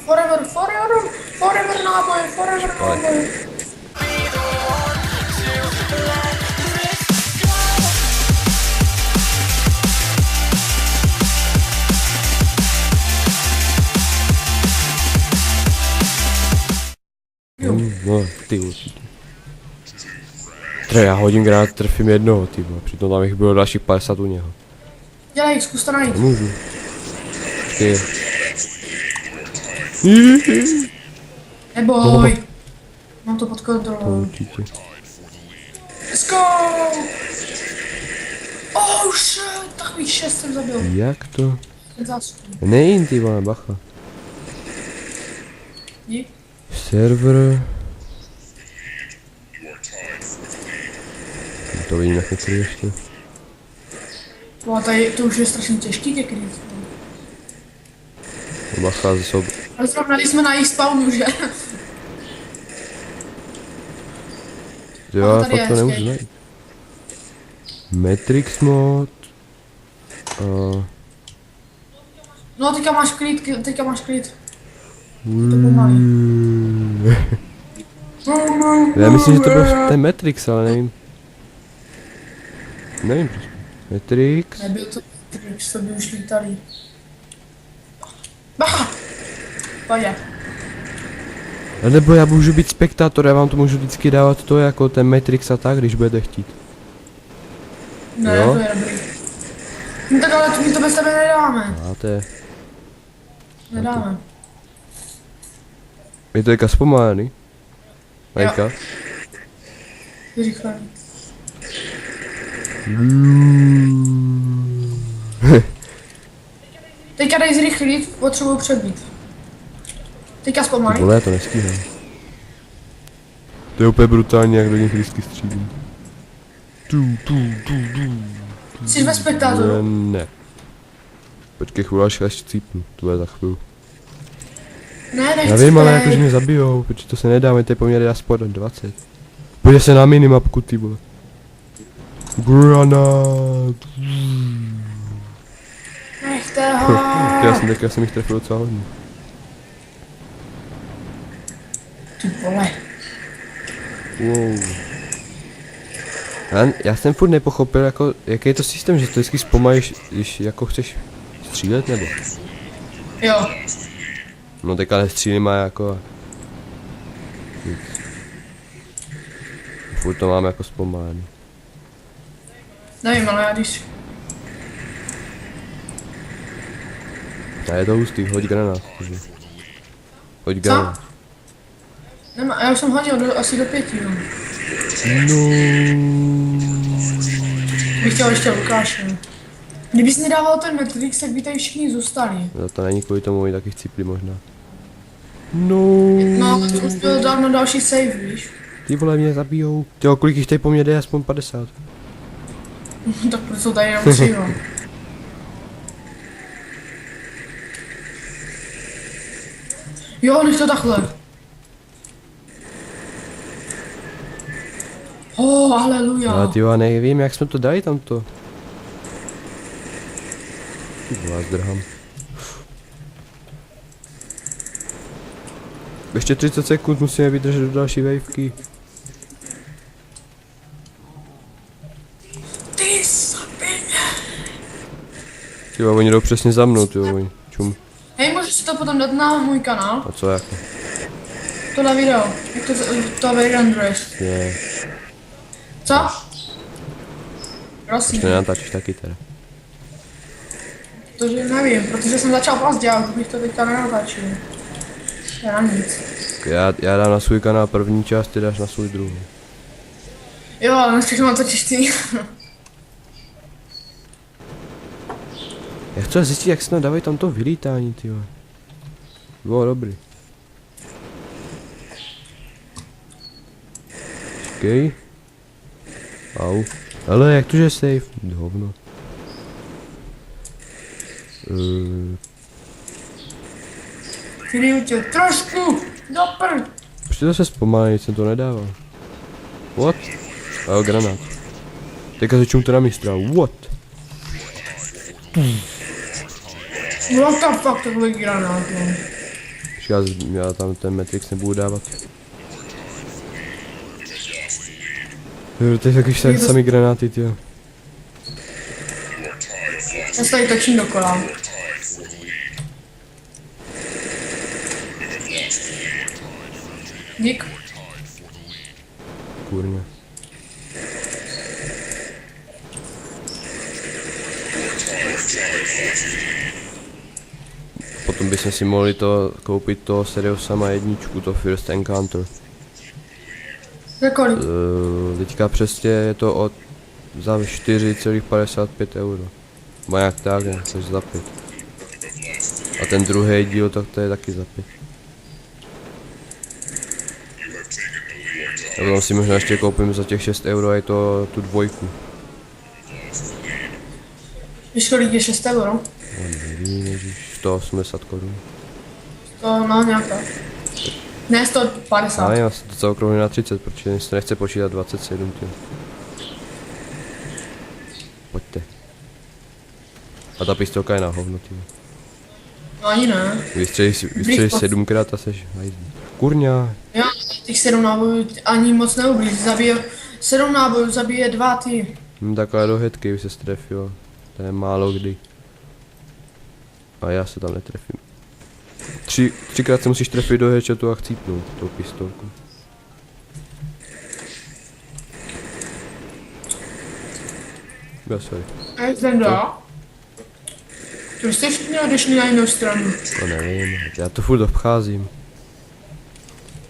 Forever náboj. No, ty určitě. Já hodím granát, trefím jednoho, ty vole, přitom tam jich bylo dalších 50 u něho. Dělej, zkus to najít. Můžu. Ty. Neboj. Mám to pod kontrolou. Určitě. Let's go! Oh shit, takových 6 jsem zabil. Jak to? Zástup. Nejím, ty vole, bacha. Dík. Server. To vidím jak některý ještě. No, tady to už je strašně těžký tě kryt. Bacha ze sobou. Ale zrovna když jsme na jejich spawnu, že? Jo, Aha, ale tady fakt to je, nemůžu skate. najít. Matrix mod. No, teďka máš klid. To pomalý. Já myslím, že to byl ten Matrix, ale nevím. Nevím proč. Matrix. Nebyl to Matrix, to by už lítali. Bacha! Pojď. A nebo já můžu být spektátor, já vám to můžu vždycky dávat to jako ten Matrix a tak, když budete chtít. Ne, Jo? to je dobrý. No tak ale my to bez tebe nedáme. Máte. Nedáme. Je to jaka zpomalený? Majka? Rychle. Teďka dej zrychlit, potřebuju přebít. Teďka zpomalí. Vole, já to nestíhám. To je úplně brutální, jak do nich vždycky střílím. Jsi ve spektátoru. Ne. Počkej chvíli, až cípnu, to bude za chvíli. Ne, nechci. Já vím, ale jakože mě zabijou, protože to se nedá, mi to je poměrně aspoň 20. Pojď se na minimapku, ty vole. Granát. Nechte ho. Já jsem jich trefil docela hodně. Ty vole. Wow. Já jsem furt nepochopil, jako, jaký je to systém, že to vždycky zpomalíš, když jako chceš střílet, nebo? Jo. No teďka nestřílím a jako... Nic. Furt to mám jako zpomalený. Nevím, ale já když... A je to hustý, hoď granát. Hoď granát. Nemá, já už jsem hodil asi do 5, no. No. Bych chtěl ještě Lukáše. Kdybys nedával ten Matrix, tak by tady všichni zůstali. No to není kvůli tomu, oni taky chcípli možná. No. No, to už byl dávno další save, víš? Ty vole, mě zabijou. Tyjo, kolik jich tady po mně jde, aspoň 50. Tak proč jsou tady jenom 3, no. Jo, nech to takhle. Haleluja. Ale tyjo, nevím, jak jsme to dali tamto. Ty vole, zdrhám. Ještě 30 sekund musíme vydržet do další wavky. Ty sabině. Tyjo, oni jdou přesně za mnou, tyjo, oni. Čum. Hej, můžeš si to potom dát na můj kanál? A co jako? Tohle video, jak to vyrenderuješ. Je. Co? Prosím. To nenatáčíš taky teda. Protože nevím, protože jsem začal pozdě, ale bych to teďka nenatáčil. Já nic. Já dám na svůj kanál první část, ty dáš na svůj druhý. Jo, ale dneska mám to čistý. Já chci zjistit, jak se dávají tam to vylítání, tyjo. Bylo dobrý. Počkej. Au. Ale jak to, že je safe? Hovno. Kryju tě trošku, do prd. Proč to se zpomalí, jsem to nedával. What? A jo, granát. Teďka začnu to na mistra, what? What the fuck, to byl granát, no. já tam ten Matrix nebudu dávat. Jo, teď taky tak samý granáty, tyjo. Já se tady točím dokola. Dík. Kurně. Potom bychom si mohli koupit to Serious Sama jedničku, to First Encounter. Za kolik? Teďka přesně je to za 4,55 euro. Má jak tak, ne, což za 5. A ten druhý díl, tak to je taky za 5. A potom si možná ještě koupím za těch 6 euro, je to tu dvojku. Víš, kolik je 6 euro? Nevím, ježiš, 180 korun. To no nějaká. Ne, 150. Ale já se docela okrouhli na 30, protože se nechce počítat 27 tím. Pojďte. A ta pistolka je na hovno, tím. No ani ne. Vystřelíš 7krát a seš hajzlí. Kurňa. Já těch 7 nábojů ani moc neublíž. 7 nábojů zabije 2 ty. Takhle do headky už se strefil. To je málo kdy. A já se tam netrefím. Třikrát se musíš trefit do headshotu a chcípnout tou pistolku. Já sorry. A jak ten dá? To jsi všichni odešli na jinou stranu. To nevím, já to furt obcházím.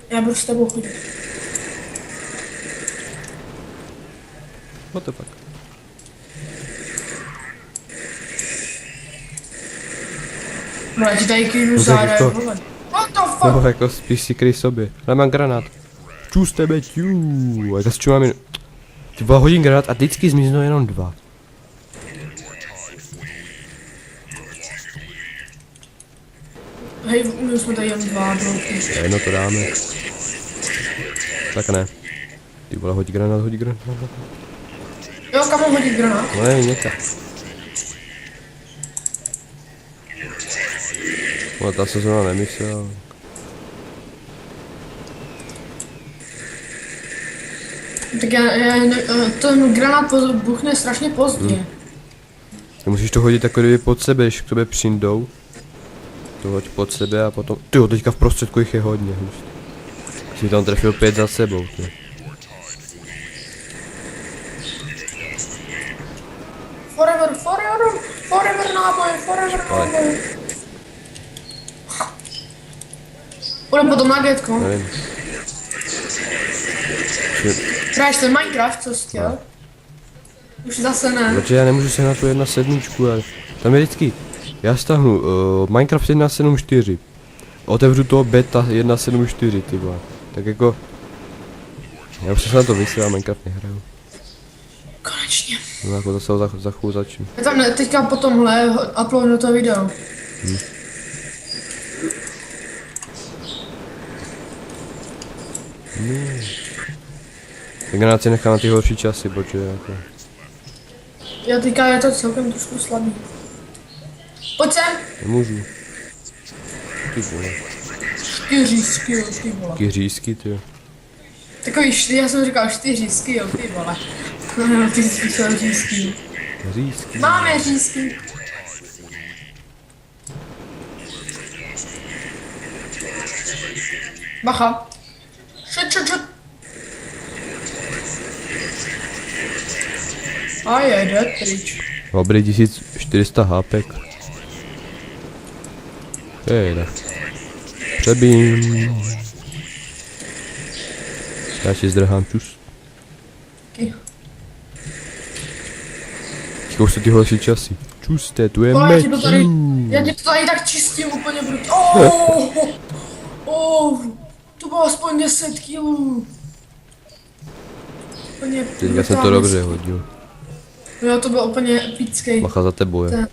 Já budu s tebou chodit. What the fuck? No já ti tady kývnu No, záda. tak to- What the fuck? No, jako spíš si kryj sobě. Ale mám granát. Čus tebe, ťů. Jak s čím mám jen... 2 hodin granát a vždycky zmiznou jenom 2. Hej, my už jsme tady jen 2 bloky. No to dáme. Tak ne. Ty vole, hodí granát, hodí granát. Jo, kam mám hodit granát? No ne, někam. No ta se zrovna nemyslel. Tak ten granát buchne strašně pozdě. Ty musíš to hodit jako kdyby pod sebe, když k tobě přijdou. To hoď pod sebe a potom... Tyjo, teďka v prostředku jich je hodně. Jsi tam trefil 5 za sebou. Ty. Forever náboj. Půjdem potom na getko. Nevím. Hraješ ten Minecraft, co jsi chtěl? Už zase ne. Protože já nemůžu se na tu 1.7, ale tam je vždycky. Já stáhnu Minecraft 1.7.4. Otevřu to beta 1.7.4, ty vole. Tak jako... Já už se na to vysvěl, Minecraft nehraju. Konečně. No jako zase ho za chvíli začnu. Já tam teďka po tomhle uploadu to video. Tak granát si nechám na ty horší časy, protože jako... Já teďka je to celkem trošku slabý. Pojď sem! Nemůžu. Ty vole. 4 skill, ty vole. Taky řízky, ty. Takový, já jsem říkal 4 skill, ty vole. No, ty jsi píšel řízky. Řízky. Máme řízky. Bacha. Šut. A jede pryč. Dobrý 1400 HPek. Jejda. Přebím. Já si zdrhám čus. Taky. Teďka už jsou ty horší časy. Čuste, tu je Já ti to tady tak čistím úplně brut. To bylo aspoň 10 kilů. Úplně Teďka jsem to dobře hodil. Jo, to byl úplně epický. Bacha za tebou je. Tak.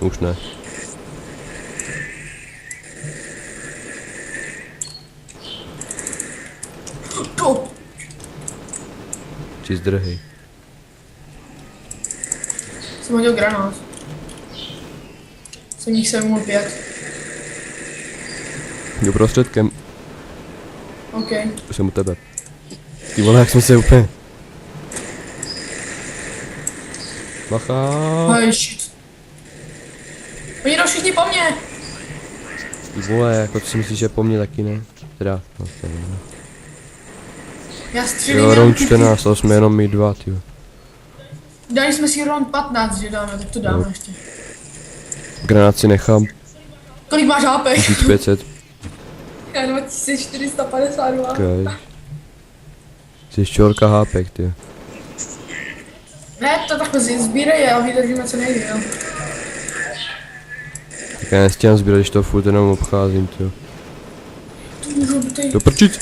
Už ne. To. Či zdrhej. Jsem hodil granát. Jsem jich 705. Jdu prostředkem, OK. jsem u tebe. Ty vole, jak jsme se úplně... Bacha. Hej, shit. Oni jdou všichni po mně. Ty vole, jako co si myslíš, že po mně taky ne? Teda, no, teda ne. Já střílím Jo, jenom round ty- 14, to jsme jenom my dva, tyjo. Dali jsme si round 15, že dáme, tak to dáme Jo. ještě. Granát si nechám, Kolik máš HP? 1500. Já 2452. Okay. Jsi čorka hápek, ty. Ne, to takhle sbírej a vydržíme co nejde, jo. Tak já nestíhám sbírat, když to furt jenom obcházím, ty. To můžu být Do prčic!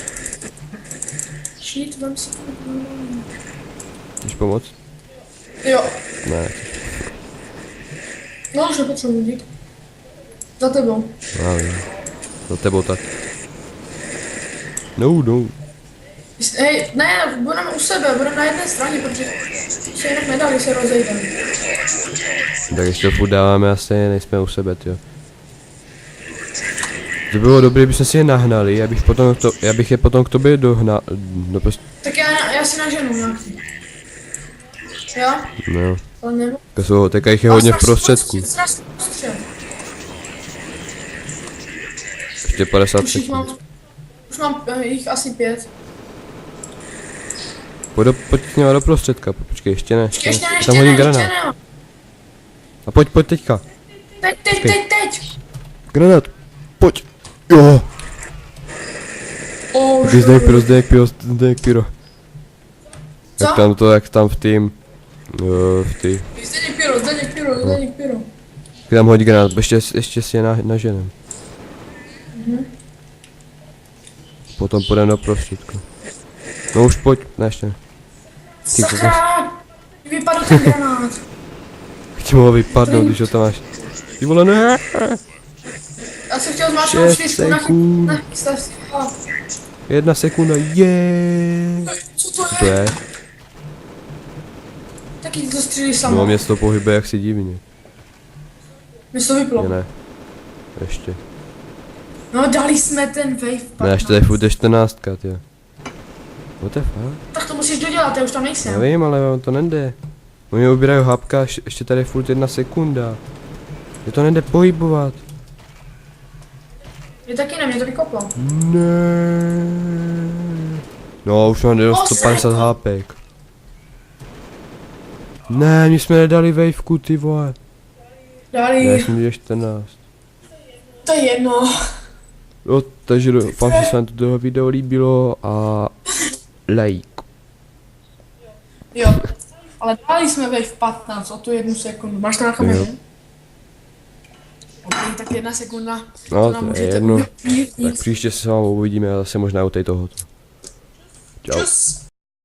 shit, vem si to. Chceš pomoct? Jo, Ne, no už nepotřebuji jít. Za tebou. já vím. Za tebou tak. No, no. Hej, ne, budeme u sebe, budeme na jedné straně, protože se jinak nedá, když se rozejdeme. Tak ještě to furt dáváme a stejně nejsme u sebe, ty. To bylo dobré, kdybychom si je nahnali, já bych je potom k tobě dohnal, no prostě, Tak já si naženu nějaký. Jo? no. Ale nebo? Teďka jich je hodně v prostředku. Ještě 50 Už jich sekund. mám, už mám jich asi 5. Pojď s nima do prostředka, počkej, ještě ne. Ještě ne, Tam ještě hodím ne, ještě granát. ne. A pojď teďka. Teď. Granát, pojď. Jo. Oh, Zdejek pyro. Co? Jak tam v tým, v ty. Zdeněk Piro. Tam hodí granát, ještě si je naženem. Potom půjdeme do prostředku. No už pojď, ne ještě ne. Ty kokos. Sakra! Vypadl ten granát. Jak ti mohlo vypadnout, když ho tam máš. Ty vole, ne! Já jsem chtěl zmáčknout 6 čtyřku, sekund. nachystat si. 1 sekunda, je. Co to Co to je? je? Taky to střílí No, samo. mě to pohybuje jaksi divně. Mě to vyplo. Ne. Ještě. No dali jsme ten wave 15. Ne, ještě tady furt je 14, ty. What the fuck? Tak to musíš dodělat, já už tam nejsem. Já vím, ale on to nejde. Oni ubírají hápka, ještě tady je furt 1 sekunda. Mě to nejde pohybovat. Mě taky ne, mě to vykoplo. Ne. No, už mám jenom 150 hápek. Ne, my jsme nedali waveku, ty vole. Dali, Já jsem viděl 14. to je jedno. No, takže doufám, že se vám toto video líbilo a like. Jo. Ale dali jsme wave 15 o tu 1 sekundu. Máš to na kameře? Jo. Ok, tak 1 sekunda. No, nám to je můžete jedno. ujít. Tak příště se s vámi uvidíme a zase možná u tohoto. Čau. Čus.